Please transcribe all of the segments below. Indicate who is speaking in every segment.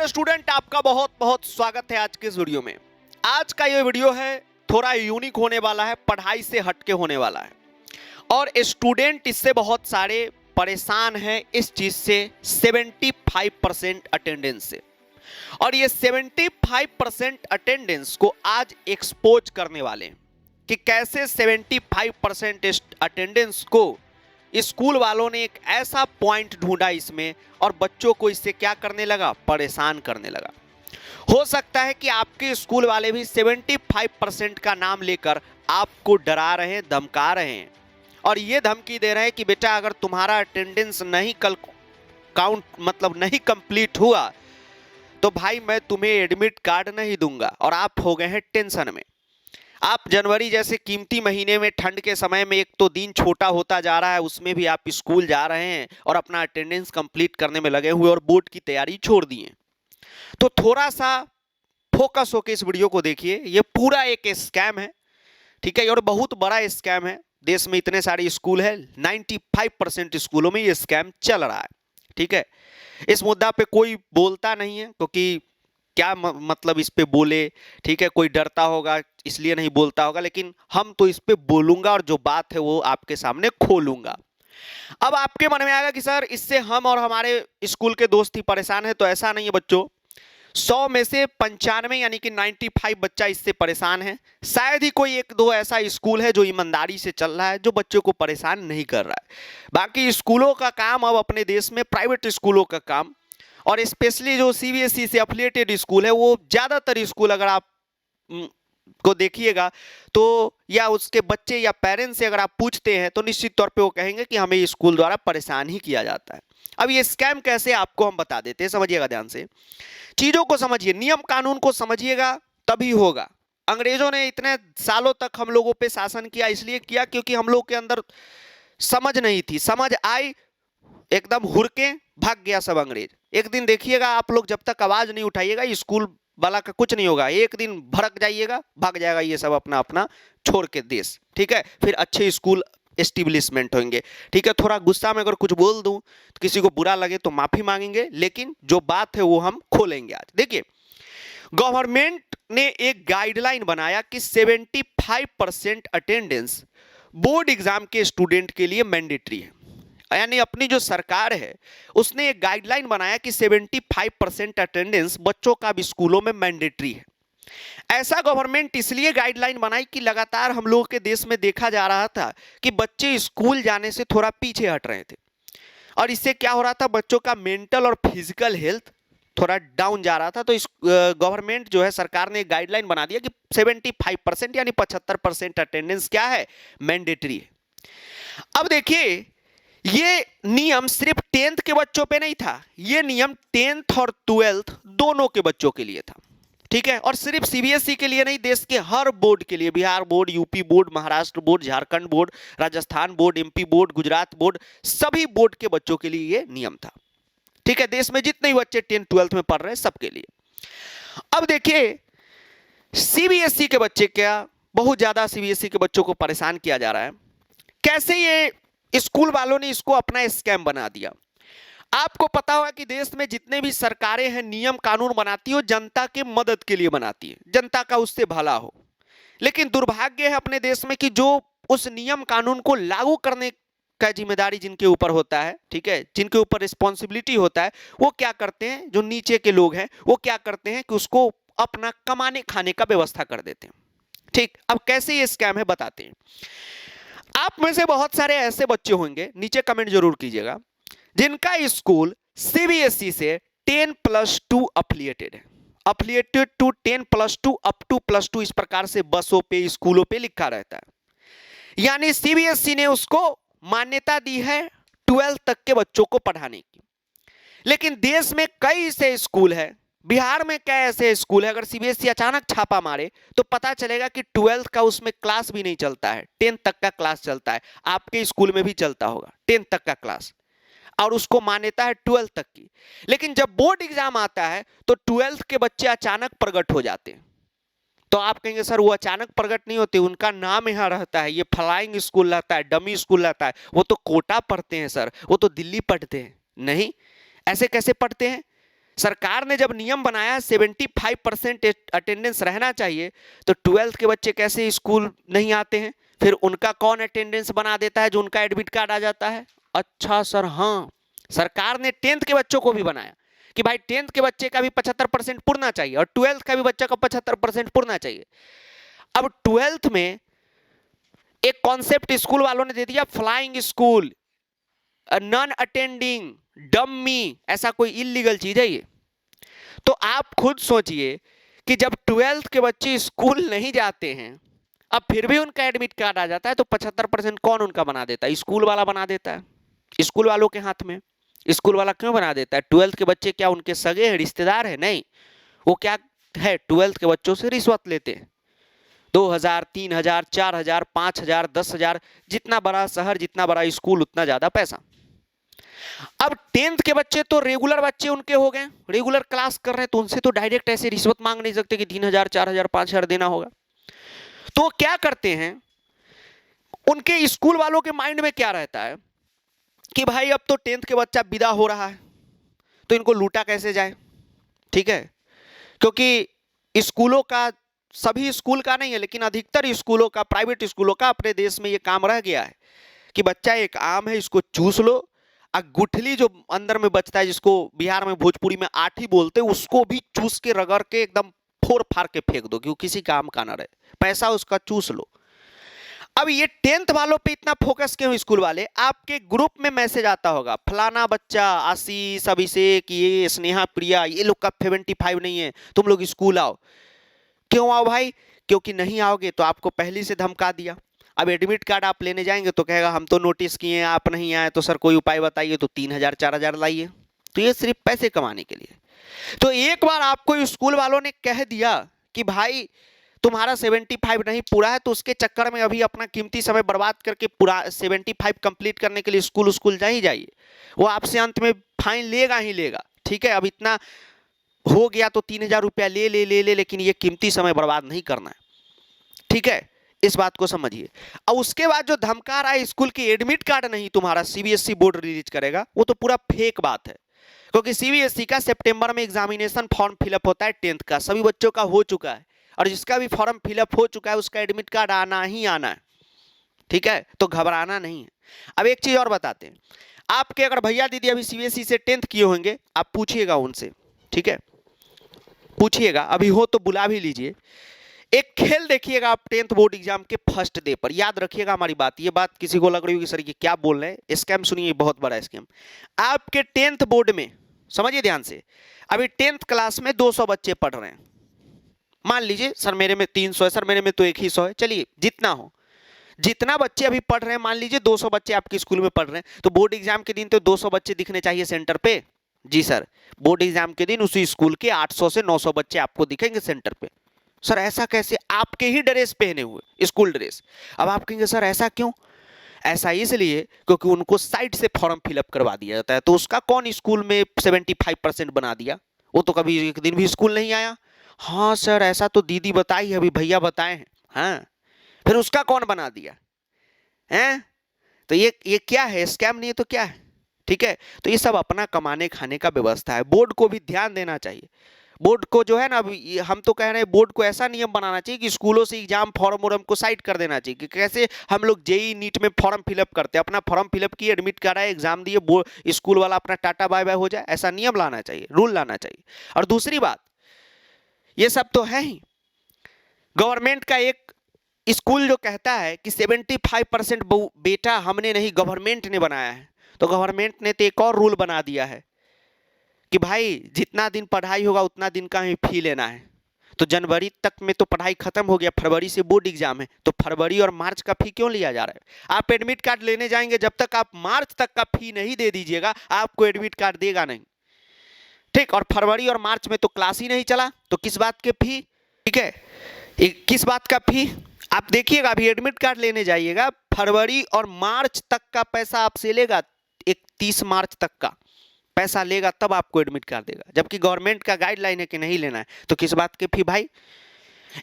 Speaker 1: Dear student, आपका बहुत बहुत स्वागत है आज के इस वीडियो में। आज का ये वीडियो है थोड़ा यूनिक होने वाला है, पढ़ाई से हटके होने वाला है और स्टूडेंट इससे बहुत सारे परेशान हैं इस चीज से 75% अटेंडेंस से। और ये 75% अटेंडेंस को आज एक्सपोज करने वाले हैं कि कैसे 75% अटेंडेंस को स्कूल वालों ने एक ऐसा पॉइंट ढूंढा इसमें और बच्चों को इससे क्या करने लगा, परेशान करने लगा। हो सकता है कि आपके स्कूल वाले भी 75% का नाम लेकर आपको डरा रहे हैं, धमका रहे हैं और ये धमकी दे रहे हैं कि बेटा अगर तुम्हारा अटेंडेंस नहीं कल काउंट मतलब नहीं कंप्लीट हुआ तो भाई मैं तुम्हें एडमिट कार्ड नहीं दूंगा। और आप हो गए हैं टेंशन में। आप जनवरी जैसे कीमती महीने में, ठंड के समय में, एक तो दिन छोटा होता जा रहा है, उसमें भी आप स्कूल जा रहे हैं और अपना अटेंडेंस कंप्लीट करने में लगे हुए और बोर्ड की तैयारी छोड़ दिए। तो थोड़ा सा फोकस होकर इस वीडियो को देखिए। ये पूरा एक स्कैम है, ठीक है, और बहुत बड़ा स्कैम है। देश में इतने सारे स्कूल है, 95% स्कूलों में ये स्कैम चल रहा है, ठीक है। इस मुद्दा पे कोई बोलता नहीं है क्योंकि क्या मतलब इस पे बोले, ठीक है, कोई डरता होगा इसलिए नहीं बोलता होगा, लेकिन हम तो इस पे बोलूंगा और जो बात है वो आपके सामने खोलूंगा। अब आपके मन में आएगा कि सर इससे हम और हमारे स्कूल के दोस्त ही परेशान है, तो ऐसा नहीं है बच्चों। 100 में से 95 यानी कि 95 बच्चा इससे परेशान है। शायद ही कोई एक दो ऐसा स्कूल है जो ईमानदारी से चल रहा है, जो बच्चों को परेशान नहीं कर रहा है। बाकी स्कूलों का काम अब अपने देश में, प्राइवेट स्कूलों का काम और स्पेशली जो सीबीएसई से एफिलिएटेड स्कूल है, वो ज़्यादातर स्कूल अगर आप को देखिएगा तो या उसके बच्चे या पेरेंट्स से अगर आप पूछते हैं तो निश्चित तौर पे वो कहेंगे कि हमें स्कूल द्वारा परेशान ही किया जाता है। अब ये स्कैम कैसे आपको हम बता देते हैं, समझिएगा ध्यान से, चीज़ों को समझिए, नियम कानून को समझिएगा तभी होगा। अंग्रेजों ने इतने सालों तक हम लोगों पे शासन किया, इसलिए किया क्योंकि हम लोग के अंदर समझ नहीं थी। समझ आई, एकदम हुरके भाग गया सब अंग्रेज। एक दिन देखिएगा आप लोग, जब तक आवाज नहीं उठाइएगा स्कूल वाला का कुछ नहीं होगा। एक दिन भड़क जाइएगा, भाग जाएगा ये सब अपना अपना छोड़ के देश, ठीक है। फिर अच्छे स्कूल एस्टेब्लिशमेंट होंगे, ठीक है। थोड़ा गुस्सा में अगर कुछ बोल दूं तो किसी को बुरा लगे तो माफी मांगेंगे, लेकिन जो बात है वो हम खोलेंगे आज। देखिए, गवर्नमेंट ने एक गाइडलाइन बनाया कि 75% अटेंडेंस बोर्ड एग्जाम के स्टूडेंट के लिए मैंडेटरी है। यानी अपनी जो सरकार है उसने एक गाइडलाइन बनाया कि 75% अटेंडेंस बच्चों का भी स्कूलों में मैंडेटरी है। ऐसा गवर्नमेंट इसलिए गाइडलाइन बनाई कि लगातार हम लोगों के देश में देखा जा रहा था कि बच्चे स्कूल जाने से थोड़ा पीछे हट रहे थे और इससे क्या हो रहा था, बच्चों का मेंटल और फिजिकल हेल्थ थोड़ा डाउन जा रहा था। तो इस गवर्नमेंट जो है, सरकार ने एक गाइडलाइन बना दिया कि 75% यानी 75% अटेंडेंस क्या है, मैंडेटरी है। अब देखिए, ये नियम सिर्फ 10th के बच्चों पे नहीं था, ये नियम 10th और 12th दोनों के बच्चों के लिए था, ठीक है। और सिर्फ सीबीएसई के लिए नहीं, देश के हर बोर्ड के लिए, Bihar board, UP board, Maharashtra board, Jharkhand board, Rajasthan board, MP board, Gujarat board, सभी बोर्ड के बच्चों के लिए ये नियम था, ठीक है। देश में जितने भी बच्चे 10th 12th में पढ़ रहे हैं सबके लिए। अब देखिए, सीबीएसई के बच्चे, क्या बहुत ज्यादा सीबीएसई के बच्चों को परेशान किया जा रहा है। कैसे ये स्कूल वालों ने इसको अपना स्कैम बना दिया। आपको पता होगा कि देश में जितने भी सरकारें हैं, नियम कानून बनाती हो, जनता के मदद के लिए बनाती है, जनता का उससे भला हो। लेकिन दुर्भाग्य है अपने देश में कि जो उस नियम कानून को लागू करने का जिम्मेदारी जिनके ऊपर होता है, ठीक है, जिनके ऊपर रिस्पॉन्सिबिलिटी होता है, वो क्या करते हैं, जो नीचे के लोग हैं वो क्या करते हैं कि उसको अपना कमाने खाने का व्यवस्था कर देते हैं, ठीक। अब कैसे ये स्कैम है बताते हैं। आप में से बहुत सारे ऐसे बच्चे होंगे, नीचे कमेंट जरूर कीजिएगा, जिनका स्कूल सीबीएसई से 10+2 अफिलिएटेड है। अफिलिएटेड टू 10+2 अप टू +2, इस प्रकार से बसों पे, स्कूलों पे लिखा रहता है। यानी सीबीएसई ने उसको मान्यता दी है 12th तक के बच्चों को पढ़ाने की। लेकिन देश में कई ऐसे स्कूल है, बिहार में क्या ऐसे स्कूल है, अगर सीबीएसई अचानक छापा मारे तो पता चलेगा कि 12th का उसमें क्लास भी नहीं चलता है, 10th तक का क्लास चलता है। आपके स्कूल में भी चलता होगा 10th तक का क्लास, और उसको मान्यता है 12th तक की। लेकिन जब बोर्ड एग्जाम आता है तो 12th के बच्चे अचानक प्रकट हो जाते हैं। तो आप कहेंगे सर वो अचानक प्रकट नहीं होते, उनका नाम यहाँ रहता है, ये फ्लाइंग स्कूल रहता है, डमी स्कूल रहता है, वो तो कोटा पढ़ते हैं सर, वो तो दिल्ली पढ़ते हैं। नहीं, ऐसे कैसे पढ़ते हैं, सरकार ने जब नियम बनाया 75% अटेंडेंस रहना चाहिए, तो 12th के बच्चे कैसे स्कूल नहीं आते हैं? फिर उनका कौन अटेंडेंस बना देता है जो उनका एडमिट कार्ड आ जाता है? अच्छा सर, हाँ, सरकार ने 10th के बच्चों को भी बनाया कि भाई 10th के बच्चे का भी 75% पूर्णा चाहिए और 12th का भी बच्चा का 75% पूर्णा चाहिए। अब 12th में एक कॉन्सेप्ट स्कूल वालों ने दे दिया, flying school, non attending, dummy, ऐसा कोई इलीगल चीज है ये। तो आप खुद सोचिए कि जब 12th के बच्चे स्कूल नहीं जाते हैं, अब फिर भी उनका एडमिट कार्ड आ जाता है, तो 75% कौन उनका बना देता है? स्कूल वाला बना देता है, स्कूल वालों के हाथ में। स्कूल वाला क्यों बना देता है? 12th के बच्चे क्या उनके सगे हैं, रिश्तेदार है? नहीं, वो क्या है, 12th के बच्चों से रिश्वत लेते हैं। 2000, 3000, 4000, 5000, 10,000, जितना बड़ा शहर, जितना बड़ा स्कूल, उतना ज्यादा पैसा। अब 10th के बच्चे तो रेगुलर बच्चे उनके हो गए, रेगुलर क्लास कर रहे हैं, तो उनसे तो डायरेक्ट ऐसे रिश्वत मांग नहीं सकते कि 3000, 4000, 5000 देना होगा। तो क्या करते हैं, उनके स्कूल वालों के माइंड में क्या रहता है कि भाई अब तो 10th के बच्चा विदा हो रहा है, तो इनको लूटा कैसे जाए। ठीक है, क्योंकि स्कूलों का, सभी स्कूल का नहीं है लेकिन अधिकतर स्कूलों का, प्राइवेट स्कूलों का अपने देश में ये काम रह गया है कि बच्चा एक आम है, इसको चूस लो, गुठली जो अंदर में बचता है, जिसको बिहार में भोजपुरी में आठी बोलते हैं, उसको भी चूस के रगड़ के एकदम फोड़ फाड़ के फेंक दो, क्योंकि किसी काम का ना रहे, पैसा उसका चूस लो। अब ये 10th वालों पे इतना फोकस क्यों स्कूल वाले? आपके ग्रुप में मैसेज आता होगा, फलाना बच्चा, आशीष, अभिषेक, ये स्नेहा, प्रिया, ये लोग का 75 नहीं है, तुम लोग स्कूल आओ। क्यों आओ भाई? क्योंकि नहीं आओगे तो आपको पहले से धमका दिया। अब एडमिट कार्ड आप लेने जाएंगे तो कहेगा हम तो नोटिस किए, आप नहीं आए, तो सर कोई उपाय बताइए, तो 3000, 4000 लाइए। तो ये सिर्फ पैसे कमाने के लिए। तो एक बार आपको स्कूल वालों ने कह दिया कि भाई तुम्हारा 75 नहीं पूरा है, तो उसके चक्कर में अभी अपना कीमती समय बर्बाद करके पूरा 75 कंप्लीट करने के लिए स्कूल जा ही जाइए। वो आपसे अंत में फाइन लेगा ही लेगा। ठीक है, अब इतना हो गया तो 3000 रुपया ले, लेकिन ये कीमती समय बर्बाद नहीं करना है। ठीक है, इस बात को समझिए। और उसके बाद जो धमका रहा है स्कूल की एडमिट कार्ड नहीं तुम्हारा सीबीएसई बोर्ड रिलीज करेगा, वो तो पूरा फेक बात है। क्योंकि सीबीएसई का सितंबर में एग्जामिनेशन फॉर्म फिलअप होता है 10th का, सभी बच्चों का हो चुका है, और जिसका भी फॉर्म फिलअप हो चुका है उसका एडमिट कार्ड आना ही आना है। ठीक है, तो घबराना नहीं है। अब एक चीज और बताते हैं, आपके अगर भैया दीदी अभी सीबीएसई से 10th किए होंगे, आप पूछिएगा उनसे। ठीक है, पूछिएगा, अभी हो तो बुला भी लीजिए। एक खेल देखिएगा आप 10th बोर्ड एग्जाम के फर्स्ट डे पर, याद रखिएगा हमारी बात। ये बात किसी को लग रही होगी सर ये क्या बोल रहे हैं, स्कैम सुनिए, बहुत बड़ा स्कैम। आपके 10th बोर्ड में, समझिए ध्यान से, अभी 10th क्लास में 200 बच्चे पढ़ रहे हैं। मान लीजिए सर मेरे में 300 है, सर मेरे में तो 100 है, चलिए जितना हो, जितना बच्चे अभी पढ़ रहे हैं, मान लीजिए 200 बच्चे आपके स्कूल में पढ़ रहे हैं, तो बोर्ड एग्जाम के दिन तो 200 बच्चे दिखने चाहिए सेंटर पे। जी सर, बोर्ड एग्जाम के दिन उसी स्कूल के 800 से 900 बच्चे आपको दिखेंगे सेंटर पे। सर ऐसा कैसे? आपके ही ड्रेस पहने हुए, स्कूल ड्रेस। अब आप कहेंगे सर ऐसा क्यों? ऐसा इसलिए क्योंकि उनको साइड से फॉर्म फिलअप करवा दिया जाता है। तो उसका कौन स्कूल में 75% बना दिया? वो तो कभी एक दिन भी स्कूल नहीं आया। हाँ सर ऐसा तो दीदी बताई है, अभी भैया बताए हैं। हाँ, फिर उसका कौन बना दिया हैं? तो ये क्या है, स्कैम नहीं है तो क्या है? ठीक है, तो ये सब अपना कमाने खाने का व्यवस्था है। बोर्ड को भी ध्यान देना चाहिए। बोर्ड को जो है ना, हम तो कह रहे हैं बोर्ड को ऐसा नियम बनाना चाहिए कि स्कूलों से एग्जाम फॉर्म वॉर्म को साइड कर देना चाहिए। कि कैसे हम लोग जेई नीट में फॉर्म फिलअप करते हैं, अपना फॉर्म फिलअप किए, एडमिट कार्ड आए, एग्जाम दिए, स्कूल वाला अपना टाटा बाय बाय हो जाए, ऐसा नियम लाना चाहिए, रूल लाना चाहिए। और दूसरी बात, ये सब तो है ही, गवर्नमेंट का एक स्कूल जो कहता है कि 75% बेटा हमने नहीं, गवर्नमेंट ने बनाया है, तो गवर्नमेंट ने तो एक और रूल बना दिया है कि भाई जितना दिन पढ़ाई होगा उतना दिन का ही फी लेना है। तो जनवरी तक में तो पढ़ाई खत्म हो गया, फरवरी से बोर्ड एग्जाम है, तो फरवरी और मार्च का फी क्यों लिया जा रहा है? आप एडमिट कार्ड लेने जाएंगे, जब तक आप मार्च तक का फी नहीं दे दीजिएगा आपको एडमिट कार्ड देगा नहीं। ठीक, और फरवरी और मार्च में तो क्लास ही नहीं चला, तो किस बात के फी? ठीक है, किस बात का फी? आप देखिएगा, अभी एडमिट कार्ड लेने जाइएगा, फरवरी और मार्च तक का पैसा आपसे लेगा, 31 मार्च तक का पैसा लेगा, तब आपको एडमिट कार्ड देगा। जबकि गवर्नमेंट का गाइडलाइन है कि नहीं लेना है, तो किस बात की फी भाई?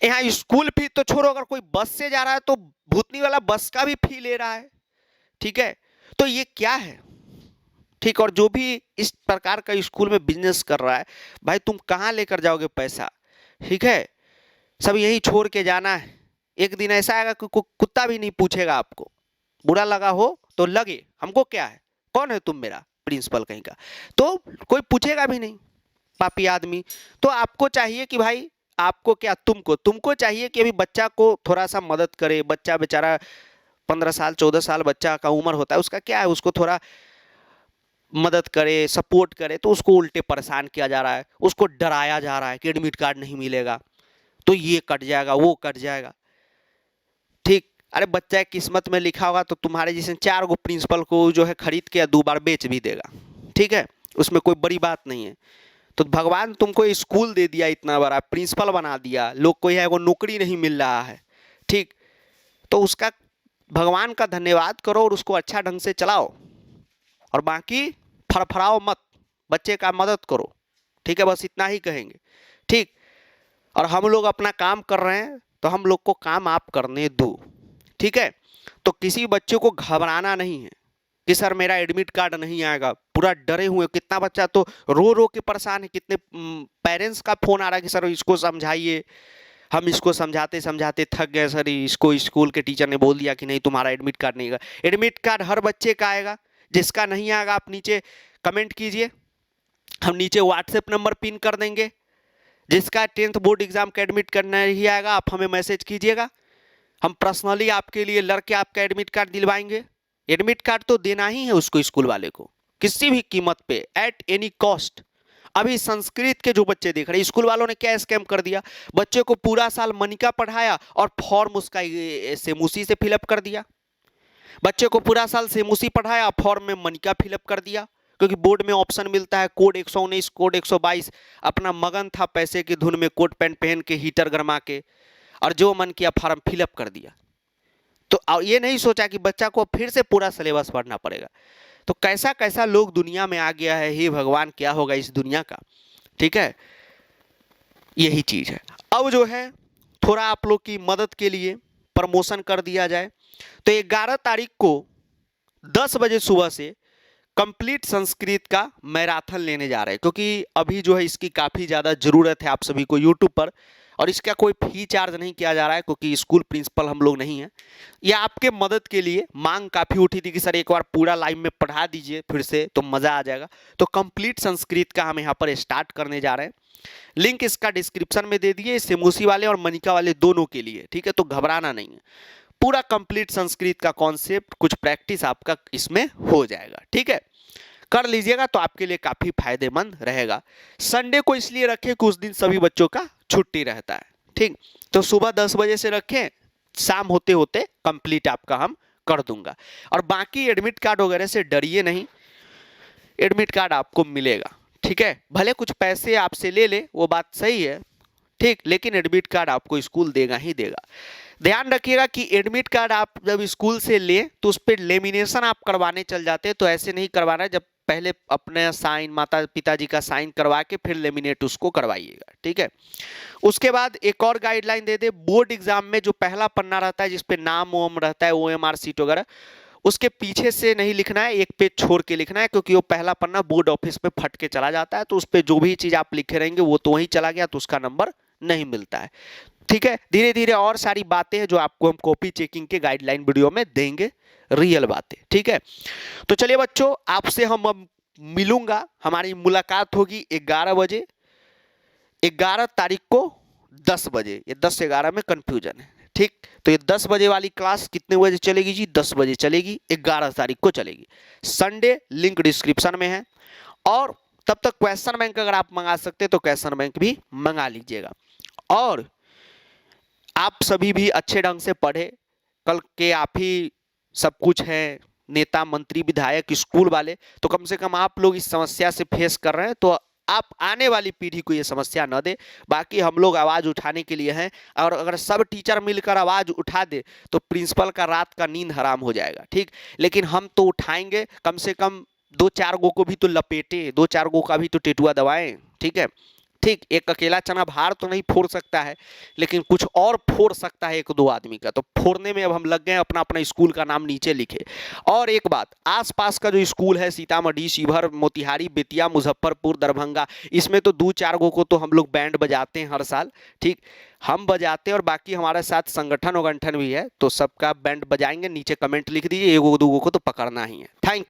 Speaker 1: यहाँ स्कूल फी तो छोड़ो, अगर कोई बस से जा रहा है तो भूतनी वाला बस का भी फी ले रहा है। ठीक है, तो ये क्या है? ठीक। और जो भी इस प्रकार का स्कूल में बिजनेस कर रहा है, भाई तुम कहाँ लेकर जाओगे पैसा, ठीक है। सब यही छोड़ के जाना है। एक दिन ऐसा आएगा कि कुत्ता भी नहीं पूछेगा आपको। बुरा लगा हो तो लगे, हमको क्या है, कौन है तुम मेरा प्रिंसिपल कहीं का, तो कोई पूछेगा भी नहीं, पापी आदमी। तो आपको चाहिए कि भाई, आपको क्या, तुमको चाहिए कि अभी बच्चा को थोड़ा सा मदद करे। बच्चा बेचारा 15 साल 14 साल बच्चा का उम्र होता है, उसका क्या है, उसको थोड़ा मदद करे, सपोर्ट करे, तो उसको उल्टे परेशान किया जा रहा है, उसको डराया जा रहा है कि एडमिट कार्ड नहीं मिलेगा तो ये कट जाएगा, वो कट जाएगा, ठीक। अरे बच्चा की किस्मत में लिखा होगा तो तुम्हारे जैसे 4 गो प्रिंसिपल को जो है खरीद के 2 बार बेच भी देगा, ठीक है। उसमें कोई बड़ी बात नहीं है। तो भगवान तुमको स्कूल दे दिया, इतना बड़ा प्रिंसिपल बना दिया, लोग को है वो नौकरी नहीं मिल रहा है, ठीक। तो उसका भगवान का धन्यवाद करो और उसको अच्छा ढंग से चलाओ, और बाकी फड़फड़ाओ मत, बच्चे का मदद करो, ठीक है। बस इतना ही कहेंगे, ठीक। और हम लोग अपना काम कर रहे हैं तो हम लोग को काम आप करने दो, ठीक है। तो किसी बच्चे को घबराना नहीं है कि सर मेरा एडमिट कार्ड नहीं आएगा, पूरा डरे हुए। कितना बच्चा तो रो रो के परेशान है, कितने पेरेंट्स का फोन आ रहा है कि सर इसको समझाइए, हम इसको समझाते समझाते थक गए सर, इसको स्कूल के टीचर ने बोल दिया कि नहीं तुम्हारा एडमिट कार्ड नहीं आएगा। एडमिट कार्ड हर बच्चे का आएगा, जिसका नहीं आएगा आप नीचे कमेंट कीजिए, हम नीचे व्हाट्सएप नंबर पिन कर देंगे। जिसका 10th बोर्ड एग्जाम का एडमिट कार्ड नहीं आएगा आप हमें मैसेज कीजिएगा, हम पर्सनली आपके लिए लड़के आपका एडमिट कार्ड दिलवाएंगे। एडमिट कार्ड तो देना ही है उसको, स्कूल वाले को, किसी भी कीमत पे, एट एनी कॉस्ट। अभी संस्कृत के जो बच्चे देख रहे हैं, स्कूल वालों ने क्या स्कैम कर दिया, बच्चे को पूरा साल मनिका पढ़ाया और फॉर्म उसका सेमुसी से फिलअप कर दिया। बच्चे को पूरा साल सेमुसी पढ़ाया, फॉर्म में मनिका फिलअप कर दिया, क्योंकि बोर्ड में ऑप्शन मिलता है कोड 119 कोड 122। अपना मगन था पैसे की धुन में, कोट पैंट पहन के हीटर गरमा के, और जो मन किया फॉर्म फिलअप कर दिया। तो ये नहीं सोचा कि बच्चा को फिर से पूरा सिलेबस पढ़ना पड़ेगा। तो कैसा कैसा लोग दुनिया में आ गया है, हे भगवान क्या होगा इस दुनिया का, ठीक है। यही चीज है। अब जो है थोड़ा आप लोग की मदद के लिए प्रमोशन कर दिया जाए, तो 11 तारीख को 10 बजे सुबह से कंप्लीट संस्कृत का मैराथन लेने जा रहे हैं, क्योंकि अभी जो है इसकी काफ़ी ज़्यादा ज़रूरत है आप सभी को यूट्यूब पर। और इसका कोई फी चार्ज नहीं किया जा रहा है, क्योंकि स्कूल प्रिंसिपल हम लोग नहीं हैं। यह आपके मदद के लिए मांग काफ़ी उठी थी कि सर एक बार पूरा लाइव में पढ़ा दीजिए फिर से, तो मज़ा आ जाएगा। तो कंप्लीट संस्कृत का हम यहाँ पर स्टार्ट करने जा रहे हैं। लिंक इसका डिस्क्रिप्शन में दे दिए, सेमूसी वाले और मनिका वाले दोनों के लिए, ठीक है। तो घबराना नहीं है, पूरा कंप्लीट संस्कृत का कॉन्सेप्ट, कुछ प्रैक्टिस आपका इसमें हो जाएगा, ठीक है। कर लीजिएगा तो आपके लिए काफी फायदेमंद रहेगा। संडे को इसलिए रखें कि उस दिन सभी बच्चों का छुट्टी रहता है, ठीक। तो सुबह 10 बजे से रखें, शाम होते होते कंप्लीट आपका हम कर दूंगा। और बाकी एडमिट कार्ड वगैरह से डरिए नहीं, एडमिट कार्ड आपको मिलेगा, ठीक है। भले कुछ पैसे आपसे ले ले, वो बात सही है, ठीक, लेकिन एडमिट कार्ड आपको स्कूल देगा ही देगा। ध्यान रखिएगा कि एडमिट कार्ड आप जब स्कूल से ले तो उस पर लेमिनेशन आप करवाने चल जाते हैं, तो ऐसे नहीं करवाना है। जब पहले अपने साइन, माता पिताजी का साइन करवा के फिर लेमिनेट उसको करवाइएगा, ठीक है। उसके बाद एक और गाइडलाइन दे दे, बोर्ड एग्जाम में जो पहला पन्ना रहता है जिसपे नाम ओम रहता है, OMR सीट वगैरह, उसके पीछे से नहीं लिखना है, एक पेज छोड़ के लिखना है, क्योंकि वो पहला पन्ना बोर्ड ऑफिस पे फट के चला जाता है। तो उस पर जो भी चीज आप लिखे रहेंगे वो तो वहीं चला गया, तो उसका नंबर नहीं मिलता है, ठीक है। धीरे धीरे और सारी बातें हैं जो आपको हम कॉपी चेकिंग के गाइडलाइन वीडियो में देंगे, रियल बातें, ठीक है। तो चलिए बच्चों, आपसे हम अब मिलूंगा, हमारी मुलाकात होगी 11 बजे, 11 तारीख को 10 बजे। ये 10 से 11 में कंफ्यूजन है, ठीक। तो ये 10 बजे वाली क्लास कितने बजे चलेगी जी? 10 बजे चलेगी, 11 तारीख को चलेगी, संडे। लिंक डिस्क्रिप्शन में है। और तब तक क्वेश्चन बैंक अगर आप मंगा सकते हैं तो क्वेश्चन बैंक भी मंगा लीजिएगा। और आप सभी भी अच्छे ढंग से पढ़े, कल के आप ही सब कुछ हैं, नेता मंत्री विधायक स्कूल वाले, तो कम से कम आप लोग इस समस्या से फेस कर रहे हैं, तो आप आने वाली पीढ़ी को ये समस्या न दे। बाकी हम लोग आवाज उठाने के लिए हैं, और अगर सब टीचर मिलकर आवाज उठा दे तो प्रिंसिपल का रात का नींद हराम हो जाएगा, ठीक। लेकिन हम तो उठाएंगे, कम से कम 2-4 गो को भी तो लपेटे, 2-4 गो का भी तो टेटुआ दबाएं, ठीक है। ठीक, एक अकेला चना भार तो नहीं फोड़ सकता है, लेकिन कुछ और फोड़ सकता है एक दो आदमी का। तो फोड़ने में अब हम लग गए, अपना अपना स्कूल का नाम नीचे लिखे। और एक बात, आसपास का जो स्कूल है सीतामढ़ी, शिवहर, मोतिहारी, बेतिया, मुजफ्फरपुर, दरभंगा, इसमें तो 2-4 गो को तो हम लोग बैंड बजाते हैं हर साल। ठीक, हम बजाते हैं और बाकी हमारे साथ संगठन वगठन भी है, तो सबका बैंड बजाएंगे। नीचे कमेंट लिख दीजिए, 1 2 को तो पकड़ना ही है। थैंक